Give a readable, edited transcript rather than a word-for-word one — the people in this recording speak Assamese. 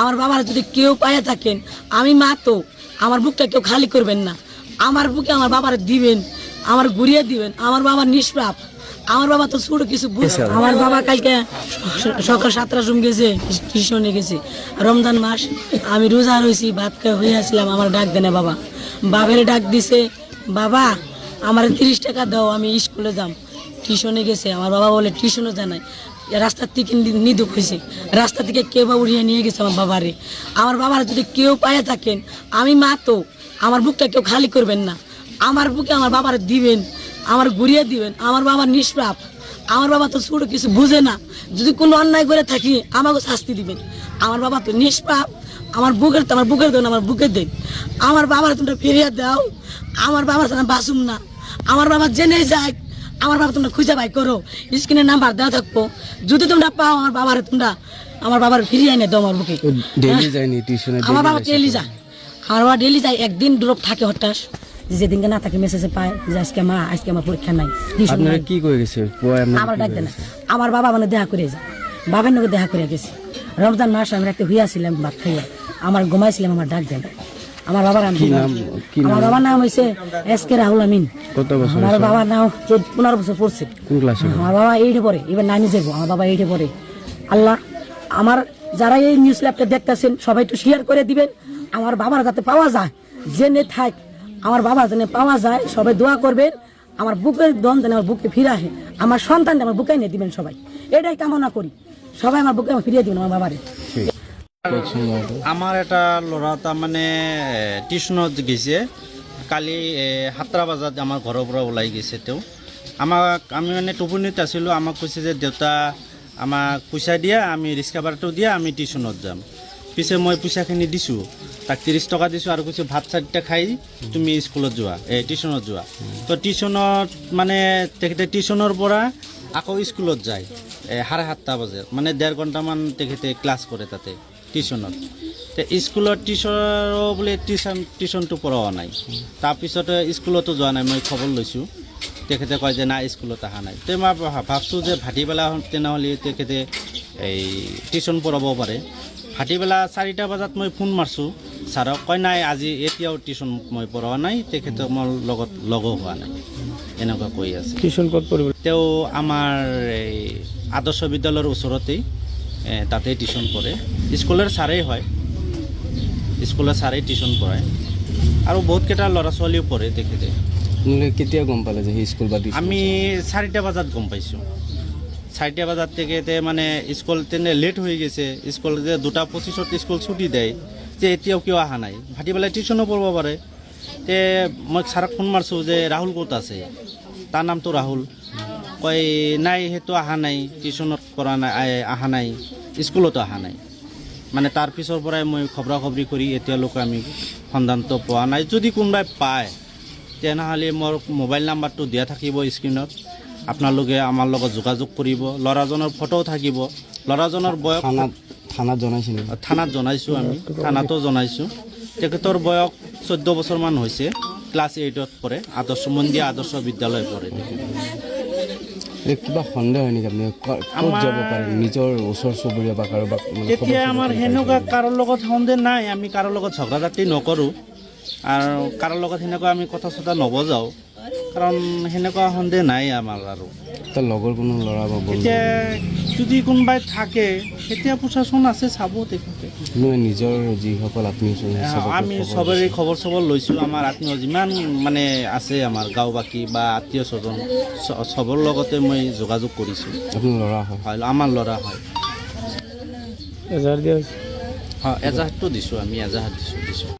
আমার বাবার যদি কেউ পায়ে থাকেন, আমি মা তো, আমার বুকটা কেউ খালি করবেন না। আমার বুকে আমার বাবার দিবেন, আমার ঘুরিয়ে দিবেন। আমার বাবার নিষ্পাপ, আমার বাবা তো ছোট কিছু বুঝে। আমার বাবা কালকে সকাল 7টার সময় গেছে, টিউশনে গেছে। রমজান মাস, আমি রোজা রয়েছি, ভাত খাই হয়ে আসলাম, আমার ডাক দেনে বাবা। বাবার ডাক দিছে, বাবা আমার 30 টাকা দাও, আমি স্কুলে যাম। টিউশনে গেছে, আমার বাবা বলে টিউশনে জানাই। রাস্তার থেকে নিদুক হয়েছে, রাস্তা থেকে কেউ বা উড়িয়ে নিয়ে গেছে আমার বাবারে। আমার বাবার যদি কেউ পায়ে থাকেন, আমি মা তো, আমার বুকটা কেউ খালি করবেন না। আমার বুকে আমার বাবার দিবেন, আমার ঘুরিয়ে দিবেন। আমার বাবার নিষ্পাপ, আমার বাবা তো ছোট কিছু বুঝে না। যদি কোনো অন্যায় করে থাকি আমাকে শাস্তি দিবেন। আমার বাবা তো নিষ্পাপ, আমার বুকের দেন, আমার বুকের দেন। আমার বাবার তোমরা ফিরিয়ে দাও, আমার বাবার সাথে বাসুম না। আমার বাবা জেনে যায়, আমার বাবা তোমরা খুঁজে বাই করো, স্ক্রিনের নাম্বার দেওয়া থাকবো। যদি তোমরা পাও আমার বাবার ফিরিয়ে এনে দাও আমার বুকে। আমার বাবা ডেলি যায়, আমার বাবা ডেলি যায়। একদিন ড্রপ থাকে হঠাৎ, যেদিনকে না থাকে মেসেজে পায় যে আজকে আমার পরীক্ষা নাই। কি করে গেছে আমার ডাক দেয় না, আমার বাবা মানে দেখা করে যায়, বাবার নাকি দেখা করে গেছে। রমজান মাস আমি রাখতে হইয়াছিলাম, ভাত খাইয়া আমার ঘুমাইছিলাম, আমার ডাক দেয় না। আমার বাবার আমার বাবার নাম হয়েছে এসকে রাহুল আমিন। আমার বাবার নাম 15 বছর পড়ছে। আমার বাবা 8-এ পড়ে, এবার 9-এ যাবো। আমার বাবা 8-এ পড়ে। আল্লাহ, আমার যারা এই নিউজ ল্যাবটা দেখতেছেন সবাই একটু শেয়ার করে দিবেন। আমার বাবার যাতে পাওয়া যায়, জেনে থাক আমার বাবা যেন পাওয়া যায়, সবাই দোয়া করবেন। আমার বুকের দম যেন আমার বুকে ফিরে আসে, আমার সন্তানটা আমার বুকে নিয়ে দিবেন সবাই, এটাই কামনা করি। সবাই আমার বুকে ফিরিয়ে দিবেন আমার বাবারে। আমার এটা ল'ৰা তাৰ মানে টিউশ্যনত গেছে কালি 7টা বজাত আমাৰ ঘৰৰ পৰা ওলাই গৈছে। তেওঁ আমি মানে টোপনিত আছিলোঁ, আমাক কৈছে যে দেউতা আমাক পইচা দিয়া, আমি ৰিক্সা ভাড়াটো দিয়া, আমি টিউশ্যনত যাম। পিছে মই পইচাখিনি দিছোঁ, তাক 30 টকা দিছোঁ আৰু কৈছোঁ ভাত চাতটা খাই তুমি স্কুলত যোৱা, টিউশ্যনত যোৱা। তো টিউশ্যনত মানে তেখেতে টিউশ্যনৰ পৰা আকৌ স্কুলত যায় 7:30 বজাত, মানে 1.5 ঘণ্টামান তেখেতে ক্লাছ কৰে তাতে টিউশ্যনত। স্কুলত টিচাৰো বোলে টিউশ্যনটো পঢ়োৱা নাই। তাৰপিছতে স্কুলতো যোৱা নাই, মই খবৰ লৈছোঁ। তেখেতে কয় যে নাই স্কুলত অহা নাই। তে মই ভাবছোঁ যে ভাটিবেলা তেনেহ'লে তেখেতে এই টিউশ্যন পঢ়াব পাৰে। ভাটিবেলা 4টা বজাত মই ফোন মাৰছোঁ ছাৰক, কয় নাই আজি এতিয়াও টিউশ্যন মই পঢ়োৱা নাই, তেখেতে মোৰ লগত লগো হোৱা নাই, এনেকুৱা কৈ আছে। টিউশ্যন ক'ত পঢ়িব? তেওঁ আমাৰ এই আদৰ্শ বিদ্যালয়ৰ ওচৰতেই তাতে টিউশ্যন পঢ়ে। স্কুলৰ ছাৰেই হয়, স্কুলৰ ছাৰেই টিউশ্যন পঢ়ায় আৰু বহুতকেইটা ল'ৰা ছোৱালীও পঢ়ে তেখেতে। কেতিয়া গম পালে যে স্কুল বাদ দিছে? আমি 4টা বজাত গম পাইছোঁ। 4টা বজাত তেখেতে মানে স্কুল তেনে লেট হৈ গৈছে। স্কুল যে 2:25 স্কুল ছুটি দেয়, যে এতিয়াও কিয় অহা নাই, ভাটিবেলা টিউশ্যনো পঢ়িব পাৰে। তে মই ছাৰক ফোন মাৰছোঁ যে ৰাহুল ক'ত আছে, তাৰ নামটো ৰাহুল। কয় নাই সেইটো অহা নাই, টিউশ্যনত কৰা নাই, অহা নাই, স্কুলতো অহা নাই। মানে তাৰ পিছৰ পৰাই মই খবৰা খবৰি কৰি এতিয়ালৈকে আমি সন্ধানটো পোৱা নাই। যদি কোনোবাই পায় তেনেহ'লে মোৰ মোবাইল নাম্বাৰটো দিয়া থাকিব স্ক্ৰীণত, আপোনালোকে আমাৰ লগত যোগাযোগ কৰিব। ল'ৰাজনৰ ফটোও থাকিব। ল'ৰাজনৰ বয়স থানাত জনাইছে নেকি? থানাত জনাইছোঁ, আমি থানাতো জনাইছোঁ। তেখেতৰ বয়স 14 বছৰমান হৈছে, ক্লাছ 8ত পঢ়ে, মন্দিয়া আদৰ্শ বিদ্যালয় পঢ়ে। কিবা সন্দেহ হয় নেকি আপুনি ক'ত যাব পাৰে, নিজৰ ওচৰ চুবুৰীয়া বা কাৰোবাক? এতিয়া আমাৰ সেনেকুৱা কাৰোৰ লগত সন্দেহ নাই, আমি কাৰোৰ লগত ঝগড়া জাতি নকৰোঁ আৰু কাৰোৰ লগত সেনেকুৱা আমি কথা চথা নবজাওঁ, কাৰণ সেনেকুৱা সন্দেহ নাই আমাৰ। আৰু তাৰ লগৰ কোনো ল'ৰা বা বন্ধু এতিয়া যদি কোনোবাই থাকে তেতিয়া প্ৰশাসন আছে, চাব তেখেতে। নিজৰ যিসকল আত্মীয় আমি চবৰে খবৰ চবৰ লৈছোঁ। আমাৰ আত্মীয় যিমান মানে আছে, আমাৰ গাঁওবাসী বা আত্মীয় স্বজন চবৰ লগতে মই যোগাযোগ কৰিছোঁ। আপোনাৰ ল'ৰা হয়? হয়, আমাৰ ল'ৰা হয়। এজাহাৰ দিয়া হৈছে? হয়, এজাহাৰটো দিছোঁ, আমি এজাহাৰ দিছোঁ।